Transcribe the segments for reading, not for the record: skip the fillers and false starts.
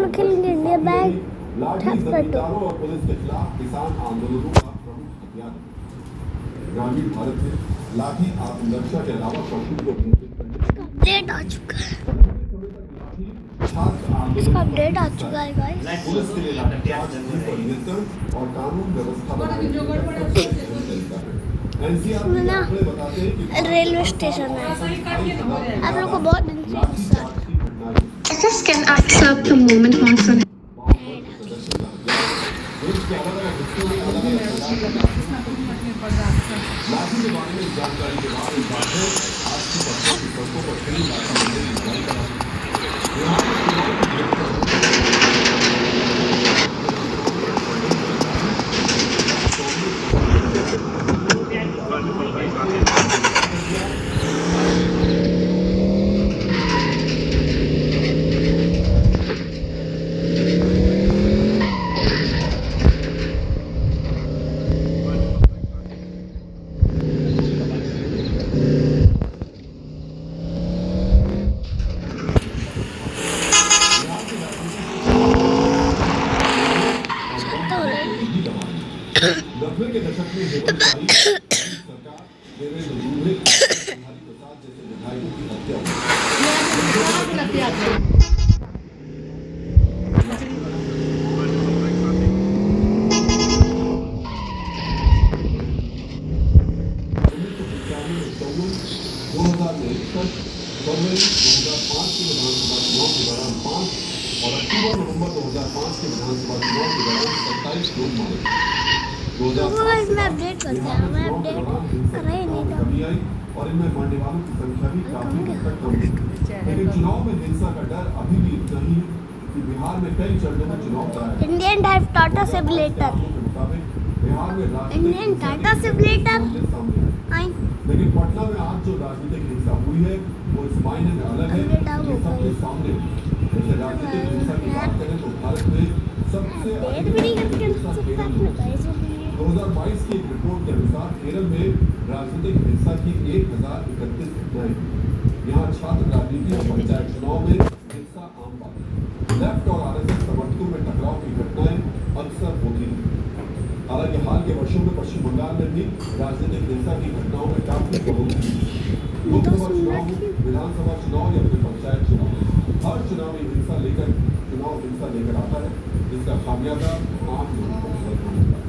में खेलेंगे India bag जमींदारों और पुलिस के खिलाफ किसान आंदोलनों का प्रमुख हथियार ग्रामीण भारत में लाठी आत्मरक्षा के अलावा पशु को अपडेट आ चुका है। इसका अपडेट आ चुका है गाइस। पुलिस के लिए लाठीचार्ज पर नियंत्रण और कानून व्यवस्था बनाने के लिए इसमें ना रेलवे स्टेशन है। आप लोग को बहुत दिन से गुस्सा Access can accept the moment once. लाठी के बारे में जानकारी के बाद एक बार है आज की बच्चों की सड़कों पर कई नब्बे के दशक में सरकार देवेंद्र फडणवीस प्रसाद जैसे विधायकों की हत्या फरवरी 2005 के विधानसभा चुनाव के दौरान 5 और अक्टूबर नवंबर 2005 के विधानसभा चुनाव के दौरान 27 लोग मारे। मैं अपडेट करता हूँ। मैं अपडेट कर रही नहीं था और इनमें मरने वालों की संख्या भी काफी हद तक कम है। लेकिन चुनाव में हिंसा का डर अभी भी इतना ही कि बिहार में कई चरणों में चुनाव कराया। इंडियन टाटा सिमुलेटर बिहार में इंडियन टाटा सिमुलेटर लेकिन पटना में आज जो राजनीतिक हिंसा हुई है वो इस मायने में अलग है कि सबके सामने जैसे राजनीतिक हिंसा की बात करें तो भारत में सबसे अधिक 2022 की एक रिपोर्ट के अनुसार केरल में राजनीतिक हिंसा की 1031 घटनाएं। यहाँ छात्र राजनीति और पंचायत चुनाव में हिंसा आम बात है। लेफ्ट और आरएसएस समर्थकों में टकराव की घटनाएं अक्सर होती हैं। हालांकि हाल के वर्षों में पश्चिम बंगाल में भी राजनीतिक हिंसा की घटनाओं में काफी बढ़ोतरी हुई। लोकसभा चुनाव, विधानसभा चुनाव या फिर पंचायत चुनाव, हर चुनावी हिंसा लेकर आता है जिसका खामियाजा आम लोगों को भुगतना होता है।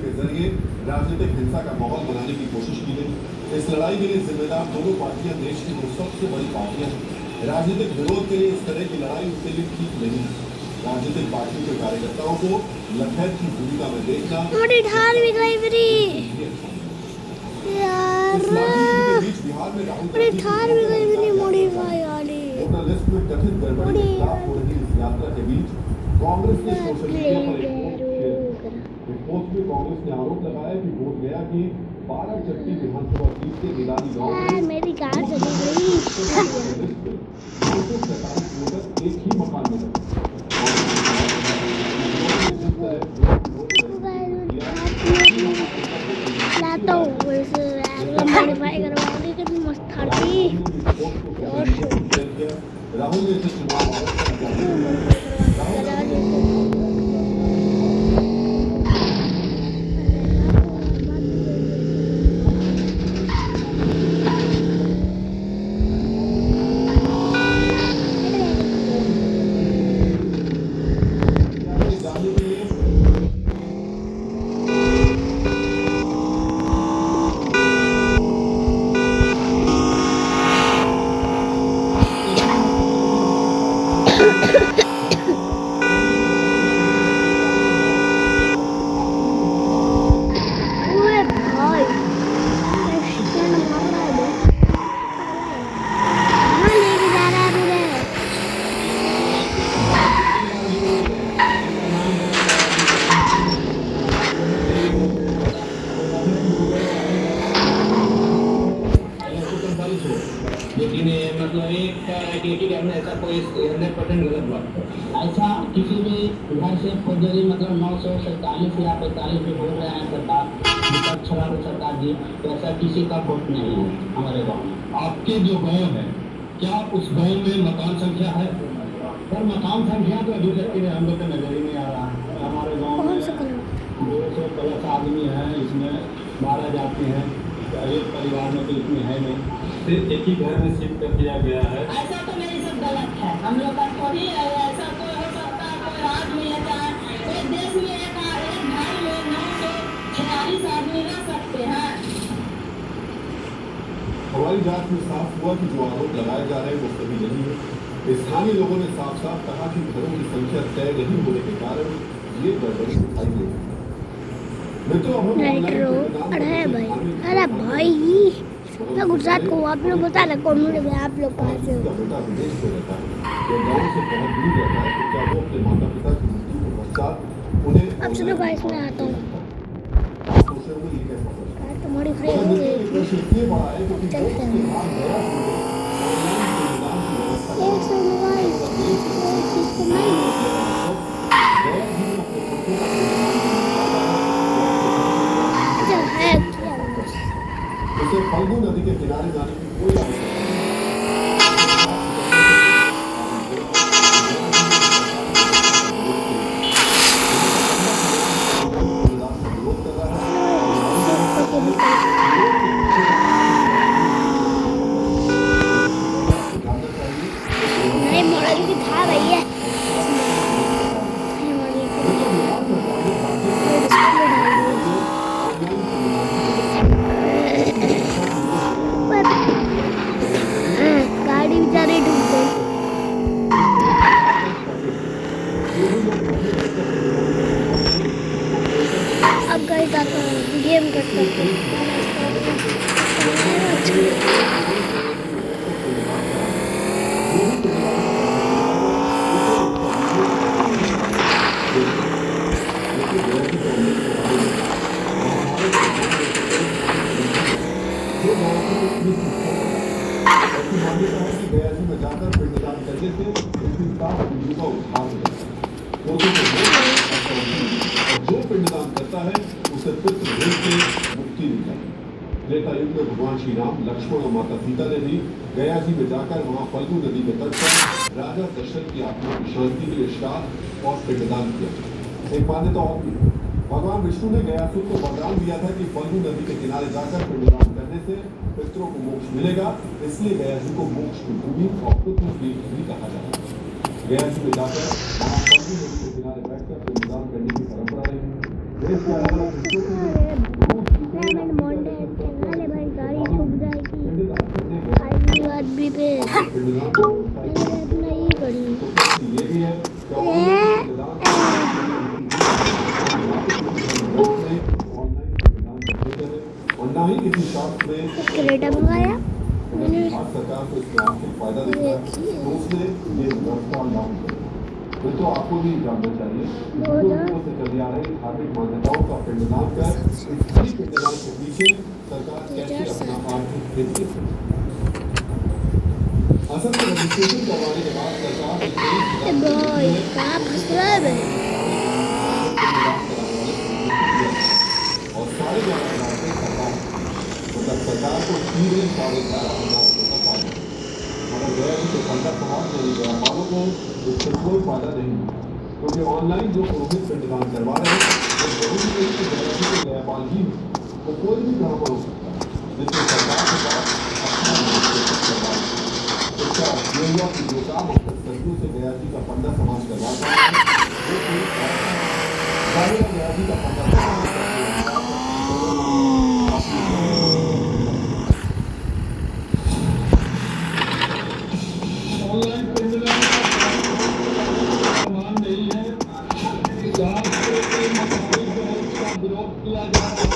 के जरिए राजनीतिक हिंसा का माहौल बनाने की कोशिश की गई। इस लड़ाई के लिए जिम्मेदार दोनों पार्टियां देश की जो सबसे बड़ी पार्टियां हैं। राजनीतिक विरोध के लिए इस तरह की लड़ाई उसके लिए ठीक नहीं है। राजनीतिक पार्टियों के कार्यकर्ताओं को लखैर की भूमिका में देखना लिस्ट में कथित गड़बड़ी के खिलाफ हो रही इस यात्रा के बीच कांग्रेस ने सोशल मीडिया पर एक पोस्ट में कांग्रेस ने आरोप लगाया कि बोध गया कि 12 चट्टी विधानसभा सीट के गिलानी गांव में मेरी कार चली गई। एक ही मकान में लाता हूँ मॉडिफाई करवाऊंगी कितनी मस्त कार थी। राहुल ने लेकिन मतलब एक हमने ऐसा कोई 100% गलत बात ऐसा किसी भी घर से फौजदारी मतलब 947 या 45 में बोल रहे हैं सरकार सरकार जी, तो ऐसा किसी का वोट नहीं है हमारे गाँव में। आपके जो गाँव है क्या उस गांव में मकान संख्या है? सर मकान संख्या तो अभी तक के हम लोग को नजर ही नहीं आ रहा है। हमारे गांव कौन में सा कलर? 200 प्लस आदमी हैं, इसमें 12 जाति हैं, एक परिवार में तो इतनी है नहीं, सिर्फ एक ही घर में शिफ्ट कर दिया गया है। ऐसा तो मेरी सब गलत है। हम लोग का थोड़ी है ऐसा कोई हो सकता है, कोई राज्य में या कोई देश में एक भाई में 946 आदमी रह सकते हैं। हमारी जांच में साफ हुआ कि जो आरोप लगाए जा रहे हैं वो सही नहीं है। स्थानीय लोगों ने साफ साफ कहा कि घरों की संख्या तय नहीं होने के कारण ये गड़बड़ी दिखाई दे रही है। मित्रों, अब हम नाइट्रो अरे भाई, अरे भाई मैं गुजरात को, आप लोग बता रहे कौन मिल गया, आप लोग कहाँ से हो? उसका बेटा विदेश में रहता है, वो गांव से बहुत दूर रहता है, तो क्या वो अपने माता पिता की मृत्यु के पश्चात उन्हें अब सुनो गाइस, मैं आता हूँ। आप सोच रहे होंगे ये कैसा प्रश्न है? तुम्हारी फ्री मगर हो मित्रों, ये गई। प्रश्न इसलिए बड़ा है क्योंकि चलते हैं। वहाँ गया ऑनलाइन एक सौ गाइस, एक सौ नहीं। अच्छा है क्या? उसे फल्गु नदी के किनारे जाने की कोई आवश्यकता नहीं, मॉडल की था भैया। नहीं, मॉडल की डिस्प्ले डाल दी। गाड़ी बेचारी डूब गई। अब गाइस आता हूँ, गेम करते हैं। ऐसी मान्यता है कि गया जी में जाकर पिंडदान करने से उसकी सात पीढ़ियों का उद्धार हो जाता है। और जो पिंडदान करता है उसे पितृ भेद से मुक्ति मिलता है। त्रेता युग में भगवान श्री राम, लक्ष्मण और माता सीता ने भी गया जी में जाकर वहां फल्गु नदी के तट पर राजा दशरथ की आत्मा की शांति के लिए श्राद्ध और पिंडदान किया। एक मान्यता और भी, भगवान विष्णु ने गयासुर को वरदान दिया था कि फल्गु नदी के किनारे जाकर पिंडदान करने से पितरों को मोक्ष मिलेगा, इसलिए गयासुर को मोक्ष की भूमि और पितृ की भी कहा जाता है। गयासुर में जाकर वहां फल्गु नदी के किनारे बैठकर पिंडदान करने की परंपरा रही है। देश के अलग अलग हिस्सों से भाई गाड़ी छूट जाएगी। आदमी पे पिंडदान की व्यवस्था इतना ही बड़ी ये भी है कि और ना ही किसी शास्त्र में क्रेटा मंगाया मैंने। भारत सरकार को इसमें आर्थिक फायदा देता है तो उसने ये व्यवस्था लागू की। फिर तो आपको भी जानना चाहिए लोगों से चली आ रही धार्मिक मान्यताओं का पिंडदान कर इस सभी पिंडदान के पीछे सरकार कैसे अपना आर्थिक हित देती है। असल में रजिस्ट्रेशन करवाने के बाद सरकार भाई कहाँ फंस रहा है बे? और साढ़े 11,000 से सरकार मतलब सरकार को सीधे 11,500 का फायदा। मगर गया कि पंद्रह समाज नहीं गया वालों को इससे कोई फायदा नहीं हुआ, क्योंकि ऑनलाइन जो पुरोहित पिंडदान करवा रहे हैं वो जरूरी नहीं कि गया के न्यायपाल ही वो कोई भी ब्राह्मण हो सकता है, जिसमें सरकार के पास अपना रजिस्ट्रेशन करवा रहे हैं। इसका ये हुआ कि जो काम अपने सदियों से गया जी का पंडा समाज करवाता है वो कोई गया जी का पंडा ऑनलाइन पिंडदान का समान नहीं है। शास्त्र के मुताबिक जो है इसका विरोध किया जा रहा है।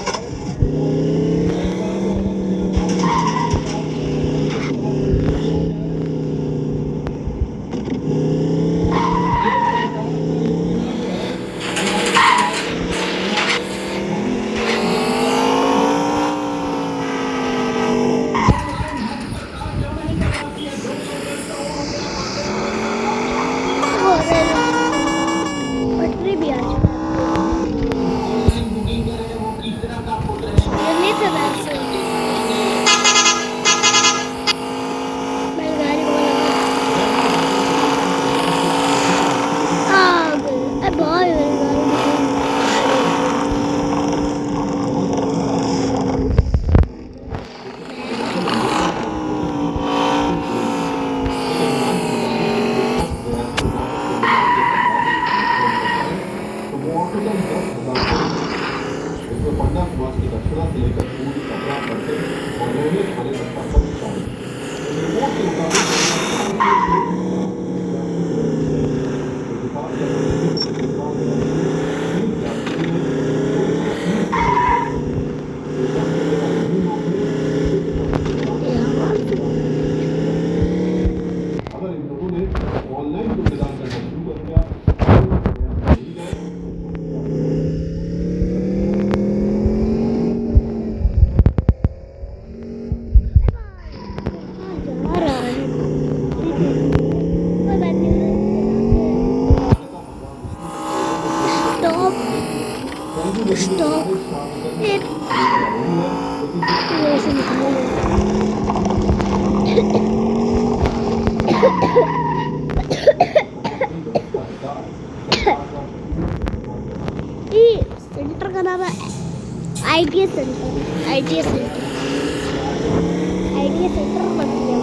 स्टॉप एक ये से ये सेंटर का नाम है आईटीएस सेंटर। आईटीएस सेंटर बन गया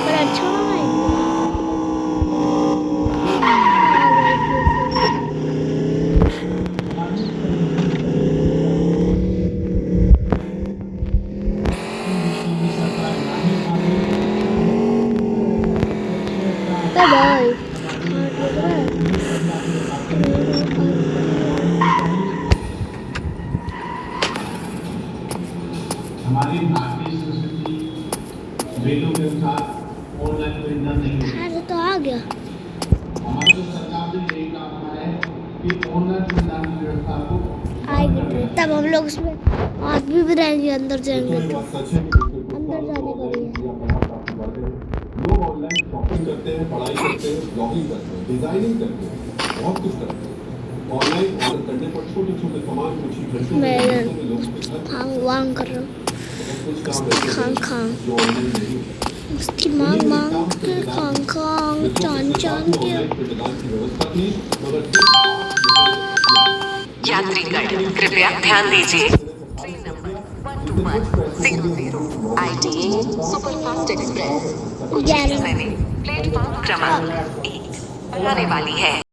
पर अच्छा है। बाय हमारी भारतीय संस्कृति वेदों के अनुसार ऑनलाइन खरीदना नहीं है। अरे तो आ गया। हमारी तो सरकार ने यही कहा है कि ऑनलाइन खरीदारी की व्यवस्था को आएंगे तब हम लोग उसमें आदमी भी रहेंगे, अंदर जाएंगे तो सच है कि अंदर जाने का भी है। लोग ऑनलाइन शॉपिंग करते हैं, पढ़ाई करते हैं, ब्लॉगिंग करते हैं, डिजाइनिंग करते हैं, बहुत कुछ करते हैं। ऑनलाइन ऑर्डर करने पर छोटे छोटे सामान कुछ ही घंटों में लोगों के घर खांग वांग कर रहा हूँ, कुछ काम ऐसे खांग खांग जो ऑनलाइन नहीं है। उसकी मांग मांग के खांग खांग चान चान के। पिंडदान की व्यवस्था थी मगर यात्रीगण कृपया ध्यान दीजिए। Train number 1160 ITA superfast express Ujjain से प्लेटफॉर्म क्रमांक 1 आने वाली है।